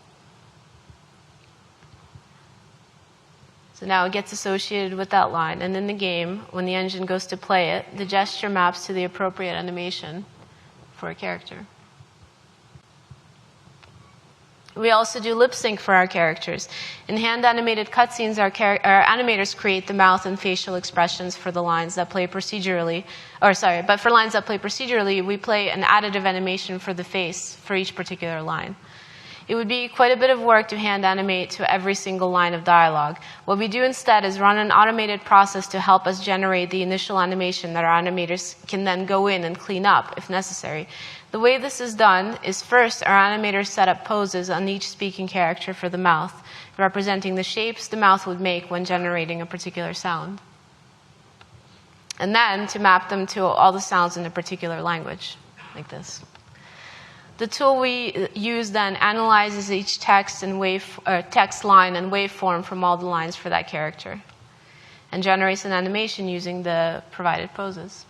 So now it gets associated with that line, and in the game, when the engine goes to play it, the gesture maps to the appropriate animation for a character. We also do lip-sync for our characters. In hand-animated cutscenes, our animators create the mouth and facial expressions for the lines that play procedurally. But for lines that play procedurally, we play an additive animation for the face for each particular line. It would be quite a bit of work to hand-animate to every single line of dialogue. What we do instead is run an automated process to help us generate the initial animation that our animators can then go in and clean up if necessary. The way this is done is first our animators set up poses on each speaking character for the mouth, representing the shapes the mouth would make when generating a particular sound. And then to map them to all the sounds in a particular language, like this. The tool we use then analyzes each text and text line and waveform from all the lines for that character and generates an animation using the provided poses.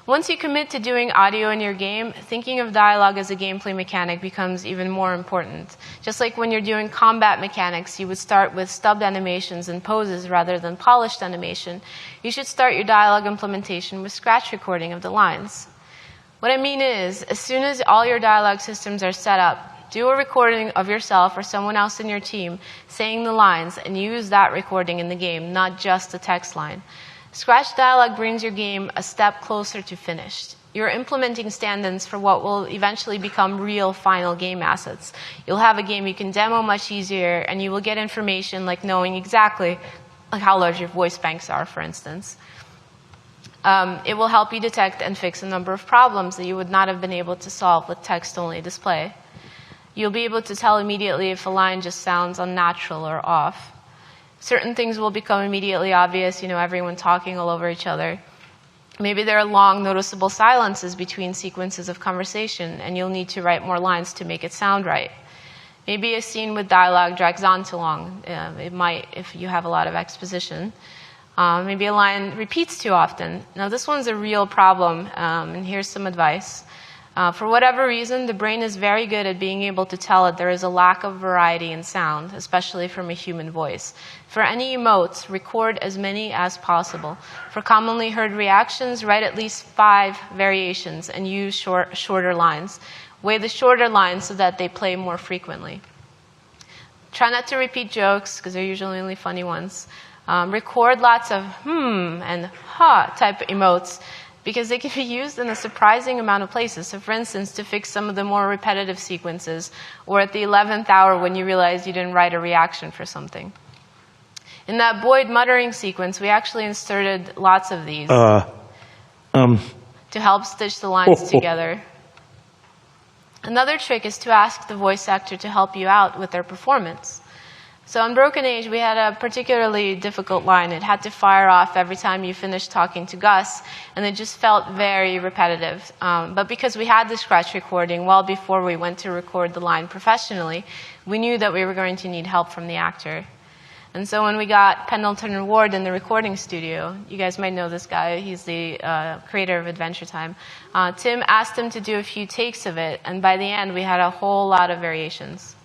Once you commit to doing audio in your game, thinking of dialogue as a gameplay mechanic becomes even more important. Just like when you're doing combat mechanics, you would start with stubbed animations and poses rather than polished animation. You should start your dialogue implementation with scratch recording of the lines. What I mean is, as soon as all your dialogue systems are set up, do a recording of yourself or someone else in your team saying the lines and use that recording in the game, not just the text line. Scratch dialogue brings your game a step closer to finished. You're implementing stand-ins for what will eventually become real final game assets. You'll have a game you can demo much easier, and you will get information like knowing exactly how large your voice banks are, for instance. It will help you detect and fix a number of problems that you would not have been able to solve with text-only display. You'll be able to tell immediately if a line just sounds unnatural or off. Certain things will become immediately obvious, everyone talking all over each other. Maybe there are long, noticeable silences between sequences of conversation, and you'll need to write more lines to make it sound right. Maybe a scene with dialogue drags on too long. It might if you have a lot of exposition. Maybe a line repeats too often. Now, this one's a real problem, and here's some advice. For whatever reason, the brain is very good at being able to tell that there is a lack of variety in sound, especially from a human voice. For any emotes, record as many as possible. For commonly heard reactions, write at least 5 variations and use shorter lines. Weigh the shorter lines so that they play more frequently. Try not to repeat jokes, because they're usually only funny ones. Record lots of and ha type emotes, because they can be used in a surprising amount of places. So for instance, to fix some of the more repetitive sequences, or at the 11th hour when you realize you didn't write a reaction for something. In that Boyd muttering sequence, we actually inserted lots of these to help stitch the lines together. Another trick is to ask the voice actor to help you out with their performance. So on Broken Age, we had a particularly difficult line. It had to fire off every time you finished talking to Gus, and it just felt very repetitive. But because we had the scratch recording well before we went to record the line professionally, we knew that we were going to need help from the actor. And so when we got Pendleton Ward in the recording studio, you guys might know this guy, he's the creator of Adventure Time, Tim asked him to do a few takes of it, and by the end we had a whole lot of variations.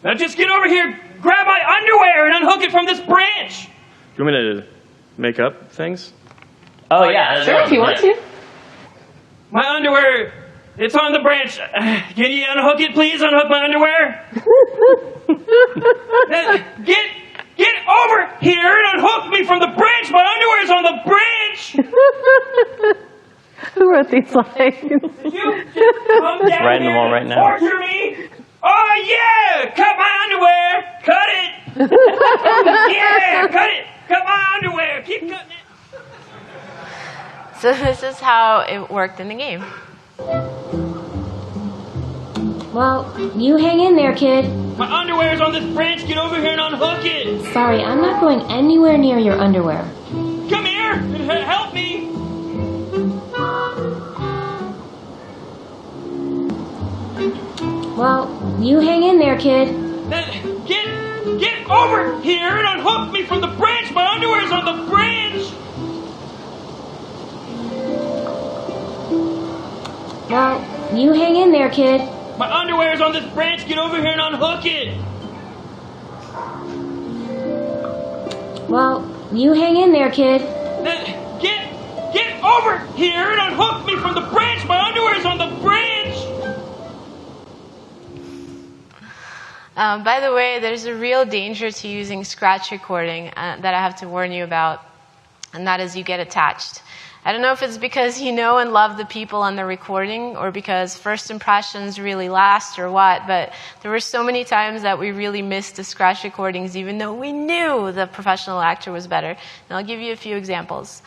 Now just get over here, grab my underwear, and unhook it from this branch! You want me to make up things? Oh, yeah. Sure, if you want to. My underwear, it's on the branch. Can you unhook it, please? Unhook my underwear? Get over here and unhook me from the branch! My underwear's on the branch! Who wrote these lines? You just come down Writing them all here right and now. torture me! Oh, yeah! Cut my underwear! Cut it! Yeah! Cut it! Cut my underwear! Keep cutting it! So this is how it worked in the game. Well, you hang in there, kid. My underwear's on this branch! Get over here and unhook it! Sorry, I'm not going anywhere near your underwear. Come here and help me! Well, you hang in there, kid. Get over here and unhook me from the branch! My underwear's on the branch! Well, you hang in there, kid. My underwear's on this branch! Get over here and unhook it! Well, you hang in there, kid. Get over here and unhook me from the branch! My underwear's on the branch! By the way, there's a real danger to using scratch recording that I have to warn you about, and that is you get attached. I don't know if it's because you know and love the people on the recording or because first impressions really last or what, but there were so many times that we really missed the scratch recordings even though we knew the professional actor was better. And I'll give you a few examples.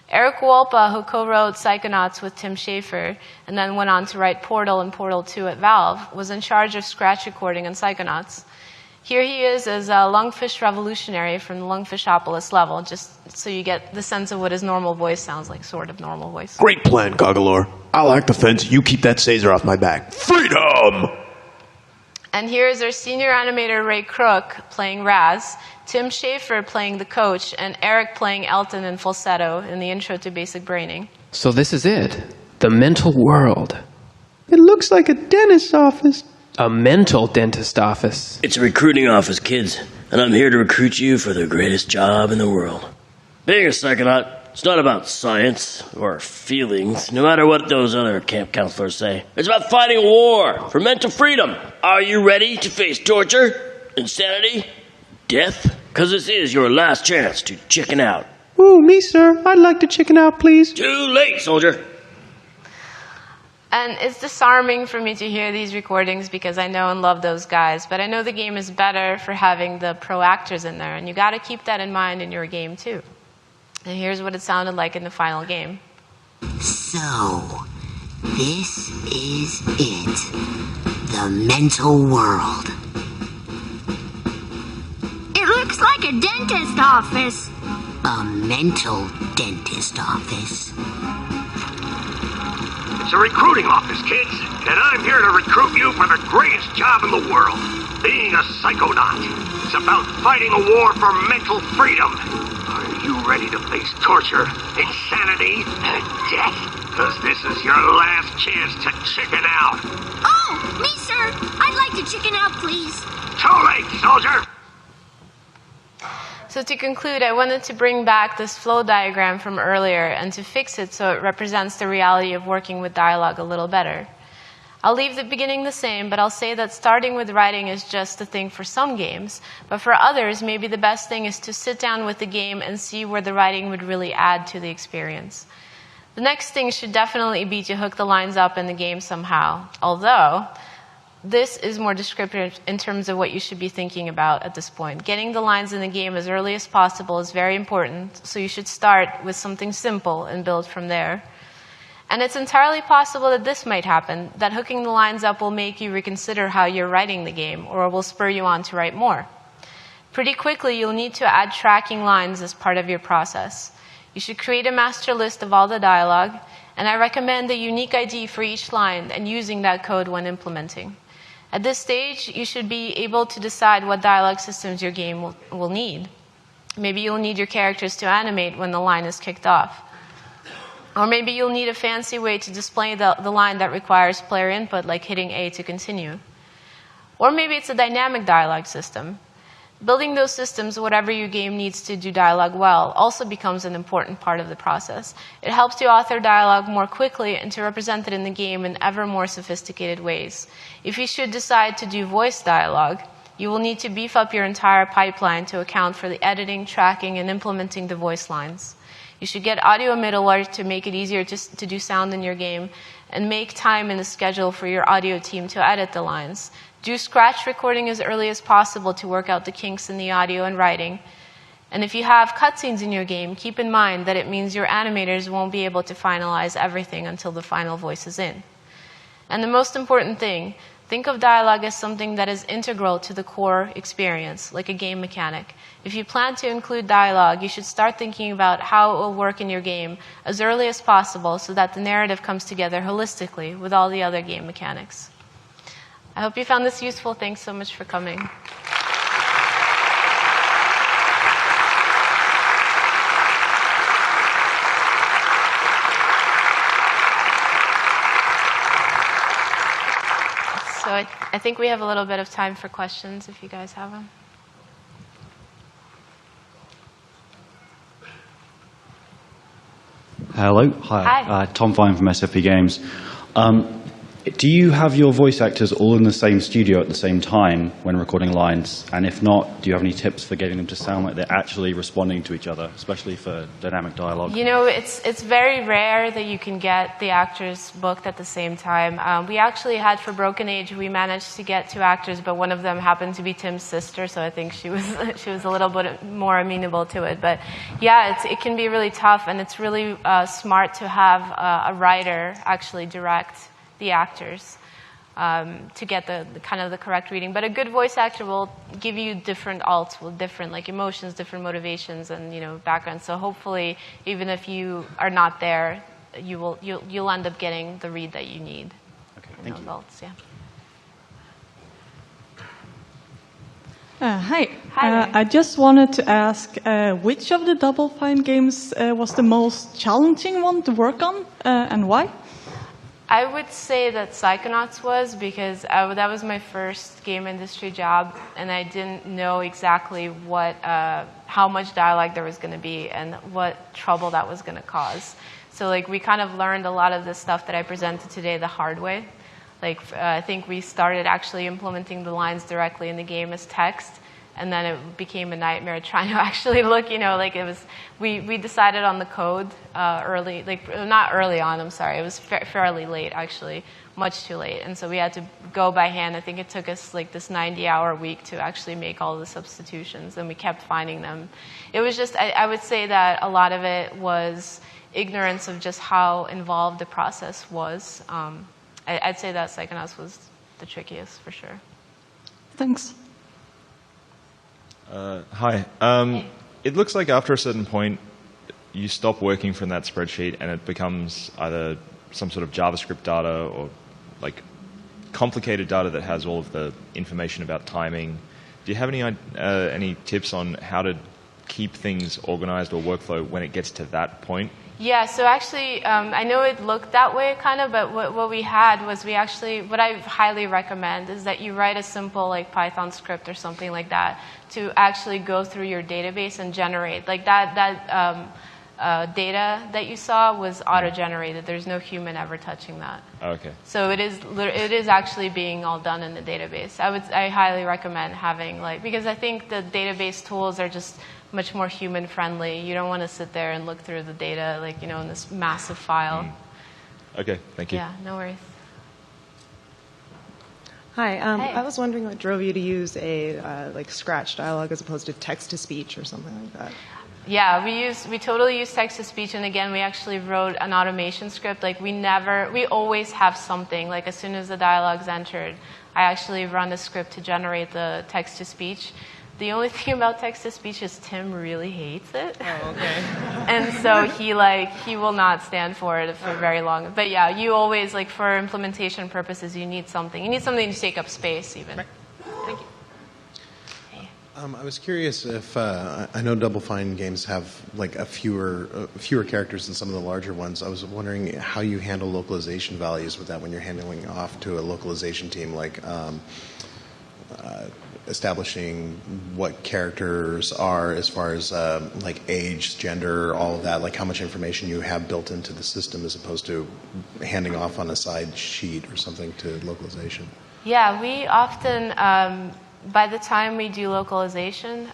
Eric Wolpa, who co-wrote Psychonauts with Tim Schafer and then went on to write Portal and Portal 2 at Valve, was in charge of scratch recording on Psychonauts. Here he is as a Lungfish revolutionary from the Lungfishopolis level, just so you get the sense of what his normal voice sounds like, sort of normal voice. Great plan, Goggalor. I'll act the fence, you keep that Caesar off my back. Freedom! And here is our senior animator Ray Crook playing Raz, Tim Schafer playing the coach, and Eric playing Elton in falsetto in the intro to Basic Braining. So this is it. The mental world. It looks like a dentist's office. A mental dentist office. It's a recruiting office, kids, and I'm here to recruit you for the greatest job in the world. Being a psychonaut, it's not about science or feelings, no matter what those other camp counselors say. It's about fighting a war for mental freedom. Are you ready to face torture, insanity, death? Because this is your last chance to chicken out. Ooh, me, sir. I'd like to chicken out, please. Too late, soldier. And it's disarming for me to hear these recordings because I know and love those guys, but I know the game is better for having the pro actors in there, and you got to keep that in mind in your game too. And here's what it sounded like in the final game. So, this is it. The mental world. It looks like a dentist office. A mental dentist office. It's a recruiting office, kids, and I'm here to recruit you for the greatest job in the world, being a psychonaut. It's about fighting a war for mental freedom. Are Are you ready to face torture, insanity, and death? Because this is your last chance to chicken out. Oh, me, sir. I'd like to chicken out, please. Too late, soldier. So to conclude, I wanted to bring back this flow diagram from earlier and to fix it so it represents the reality of working with dialogue a little better. I'll leave the beginning the same, but I'll say that starting with writing is just a thing for some games, but for others, maybe the best thing is to sit down with the game and see where the writing would really add to the experience. The next thing should definitely be to hook the lines up in the game somehow, although this is more descriptive in terms of what you should be thinking about at this point. Getting the lines in the game as early as possible is very important, so you should start with something simple and build from there. And it's entirely possible that this might happen, that hooking the lines up will make you reconsider how you're writing the game, or will spur you on to write more. Pretty quickly, you'll need to add tracking lines as part of your process. You should create a master list of all the dialogue, and I recommend a unique ID for each line and using that code when implementing. At this stage, you should be able to decide what dialogue systems your game will need. Maybe you'll need your characters to animate when the line is kicked off. Or maybe you'll need a fancy way to display the line that requires player input, like hitting A to continue. Or maybe it's a dynamic dialogue system. Building those systems, whatever your game needs to do dialogue well, also becomes an important part of the process. It helps to author dialogue more quickly and to represent it in the game in ever more sophisticated ways. If you should decide to do voice dialogue, you will need to beef up your entire pipeline to account for the editing, tracking, and implementing the voice lines. You should get audio middleware to make it easier to do sound in your game, and make time in the schedule for your audio team to edit the lines. Do scratch recording as early as possible to work out the kinks in the audio and writing. And if you have cutscenes in your game, keep in mind that it means your animators won't be able to finalize everything until the final voice is in. And the most important thing, think of dialogue as something that is integral to the core experience, like a game mechanic. If you plan to include dialogue, you should start thinking about how it will work in your game as early as possible so that the narrative comes together holistically with all the other game mechanics. I hope you found this useful. Thanks so much for coming. So I think we have a little bit of time for questions if you guys have them. Hello. Hi. Tom Fine from SFP Games. Do you have your voice actors all in the same studio at the same time when recording lines? And if not, do you have any tips for getting them to sound like they're actually responding to each other, especially for dynamic dialogue? You know, it's very rare that you can get the actors booked at the same time. We actually had for Broken Age, we managed to get 2 actors, but one of them happened to be Tim's sister, so I think she was a little bit more amenable to it. But yeah, it can be really tough, and it's really smart to have a writer actually direct the actors to get the kind of the correct reading. But a good voice actor will give you different alts with different like emotions, different motivations, and backgrounds. So hopefully, even if you are not there, you'll end up getting the read that you need. Okay, thank you. Alts, yeah. Hi. I just wanted to ask which of the Double Fine games was the most challenging one to work on, and why? I would say that Psychonauts was, because that was my first game industry job, and I didn't know exactly how much dialogue there was going to be and what trouble that was going to cause. So we kind of learned a lot of the stuff that I presented today the hard way. I think we started actually implementing the lines directly in the game as text, and then it became a nightmare trying to actually look, it was, we decided on the code early, not early on, I'm sorry, it was fairly late actually, much too late, and so we had to go by hand. I think it took us this 90-hour week to actually make all the substitutions, and we kept finding them. It was just, I would say that a lot of it was ignorance of just how involved the process was. I'd say that Psychonauts was the trickiest for sure. Thanks. Hi. It looks like after a certain point, you stop working from that spreadsheet and it becomes either some sort of JavaScript data or complicated data that has all of the information about timing. Do you have any tips on how to keep things organized or workflow when it gets to that point? Yeah, so actually, I know it looked that way kind of, but what we had was what I highly recommend is that you write a simple like Python script or something like that to actually go through your database and generate. Like that data that you saw was auto-generated. There's no human ever touching that. Okay. So it is actually being all done in the database. I highly recommend having because I think the database tools are just much more human friendly. You don't want to sit there and look through the data in this massive file. Okay, thank you. Yeah, no worries. Hi, Hey. I was wondering what drove you to use a scratch dialogue as opposed to text to speech or something like that. Yeah, we totally use text to speech, and again, we actually wrote an automation script. We always have something. As soon as the dialogue's entered, I actually run the script to generate the text to speech. The only thing about text to speech is Tim really hates it. Oh, okay. And so he will not stand for it for very long. But yeah, you always for implementation purposes, you need something. You need something to take up space even. Thank you. I was curious if I know Double Fine games have fewer characters than some of the larger ones. I was wondering how you handle localization values with that when you're handing off to a localization team, establishing what characters are as far as age, gender, all of that, how much information you have built into the system as opposed to handing off on a side sheet or something to localization. Yeah, we often, by the time we do localization,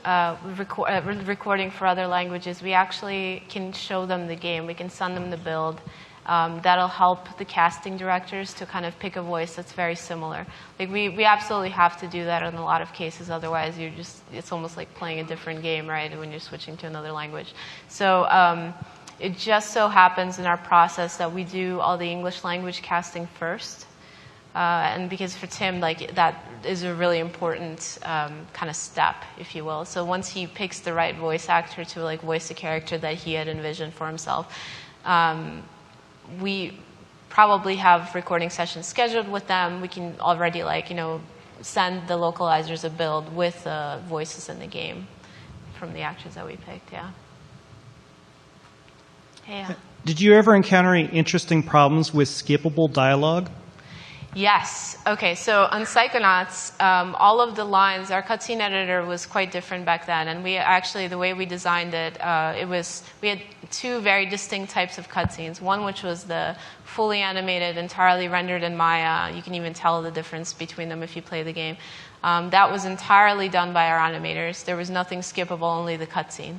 recording for other languages, we actually can show them the game. We can send them the build. That'll help the casting directors to kind of pick a voice that's very similar. We absolutely have to do that in a lot of cases, otherwise it's almost like playing a different game, right, when you're switching to another language. So it just so happens in our process that we do all the English language casting first. And because for Tim, that is a really important kind of step, if you will. So once he picks the right voice actor to voice the character that he had envisioned for himself, we probably have recording sessions scheduled with them. We can already send the localizers a build with the voices in the game from the actors that we picked. Yeah. Yeah. Did you ever encounter any interesting problems with skippable dialogue? Yes. Okay, so on Psychonauts, all of the lines, our cutscene editor was quite different back then, and we actually, the way we designed it, we had two very distinct types of cutscenes. One which was the fully animated, entirely rendered in Maya. You can even tell the difference between them if you play the game. That was entirely done by our animators. There was nothing skippable, only the cutscene.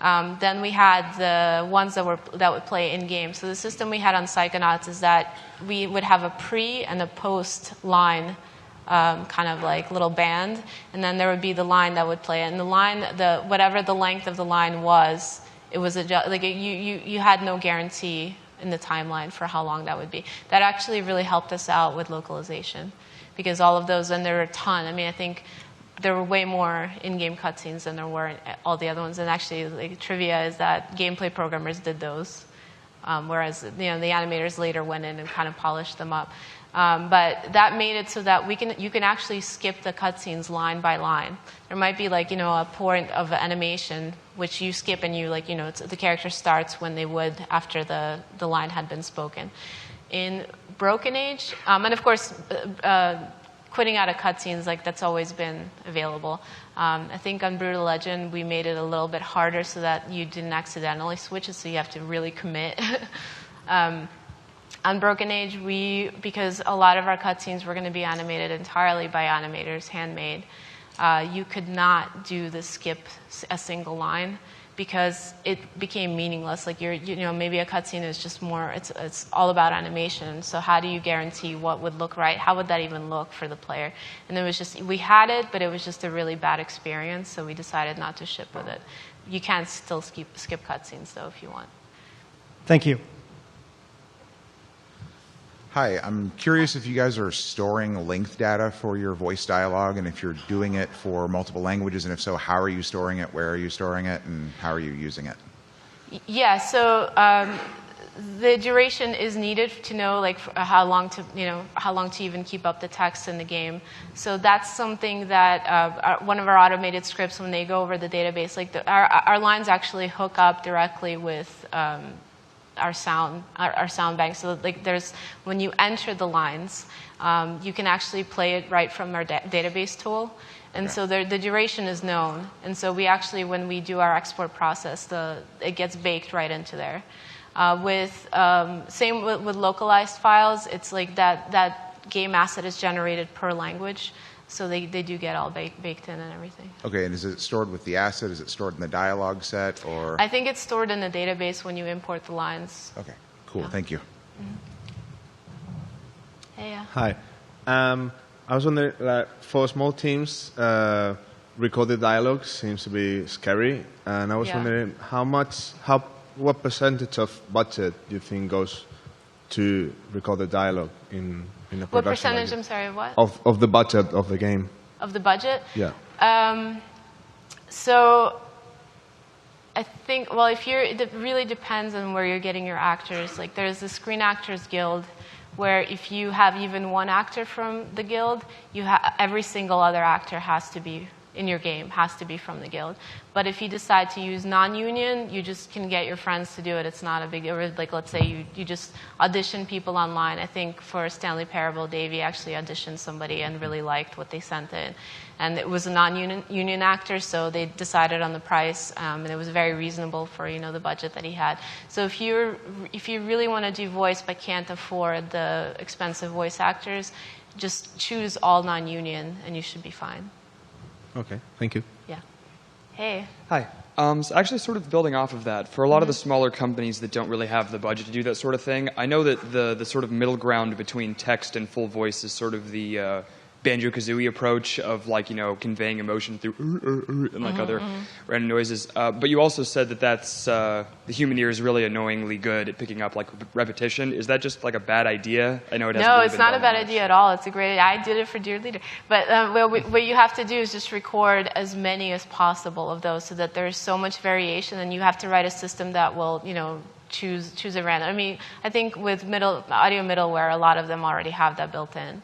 Then we had the ones that would play in-game. So the system we had on Psychonauts is that we would have a pre and a post line, kind of little band, and then there would be the line that would play. And the line, whatever the length of the line was, it was you had no guarantee in the timeline for how long that would be. That actually really helped us out with localization, because all of those, and there were a ton. I mean, I think there were way more in-game cutscenes than there were in all the other ones. And actually, trivia is that gameplay programmers did those, whereas the animators later went in and kind of polished them up. But that made it so that you can actually skip the cutscenes line by line. There might be a point of animation which you skip, and the character starts when they would after the line had been spoken. In Broken Age, and of course. Quitting out of cutscenes, that's always been available. I think on Brutal Legend, we made it a little bit harder so that you didn't accidentally switch it, so you have to really commit. On Broken Age, because a lot of our cutscenes were going to be animated entirely by animators, handmade, you could not do the skip a single line, because it became meaningless. Maybe a cutscene is just more, it's all about animation. So how do you guarantee what would look right? How would that even look for the player? And we had it, but it was just a really bad experience, so we decided not to ship with it. You can still skip cutscenes, though, if you want. Thank you. Hi, I'm curious if you guys are storing length data for your voice dialogue, and if you're doing it for multiple languages, and if so, how are you storing it, where are you storing it, and how are you using it? Yeah, so the duration is needed to know like how long to even keep up the text in the game. So that's something that one of our automated scripts, when they go over the database, like our lines actually hook up directly with our sound bank. So like when you enter the lines, you can actually play it right from our database tool. And so the duration is known. And so we actually, when we do our export process, it gets baked right into there. Same with localized files, it's like that game asset is generated per language. So they do get all baked in and everything. Okay, and is it stored with the asset? Is it stored in the dialog set? Or I think it's stored in the database when you import the lines. Okay, cool. Yeah. Thank you. Hey, Hi. I was wondering, for small teams, recorded dialogue seems to be scary, and I was wondering what percentage of budget do you think goes to recorded dialogue in a production? What percentage? Like I'm sorry. What? Of the budget of the game? Of the budget? Yeah. So I think, well, it really depends on where you're getting your actors. Like there's the Screen Actors Guild, where if you have even one actor from the guild, every single other actor has to be in your game, has to be from the guild. But if you decide to use non-union, you just can get your friends to do it. It's not a big, like let's say you just audition people online. I think for Stanley Parable, Davey actually auditioned somebody and really liked what they sent in. And it was a non-union actor, so they decided on the price, and it was very reasonable for the budget that he had. So if you really want to do voice but can't afford the expensive voice actors, just choose all non-union, and you should be fine. Okay, thank you. Yeah. Hey. Hi. So actually sort of building off of that, for a lot of the smaller companies that don't really have the budget to do that sort of thing, I know that the sort of middle ground between text and full voice is sort of the Banjo-Kazooie approach of conveying emotion through and other random noises. But you also said that the human ear is really annoyingly good at picking up repetition. Is that just a bad idea? I know it hasn't No, really it's been not a done bad much. idea at all. It's a great idea. I did it for Dear Leader. But what you have to do is just record as many as possible of those so that there's so much variation, and you have to write a system that will, choose a random. I mean, I think with audio middleware, a lot of them already have that built in,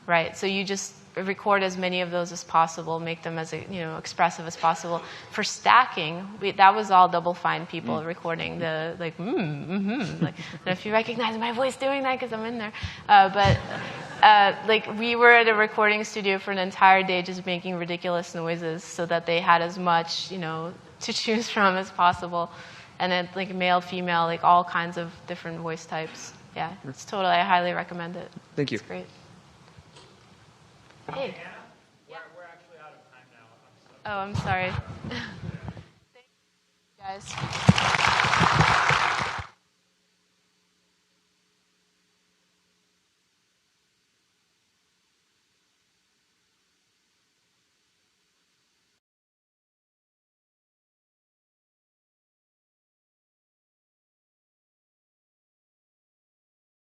right? So you just record as many of those as possible, make them as expressive as possible. For stacking, that was all Double Fine people recording the I don't know if you recognize my voice doing that because I'm in there. But we were at a recording studio for an entire day just making ridiculous noises so that they had as much to choose from as possible, and then male, female, all kinds of different voice types. Yeah, it's totally. I highly recommend it. Thank you. It's great. Hey. We're actually out of time now. Oh, I'm sorry. Thank you, guys.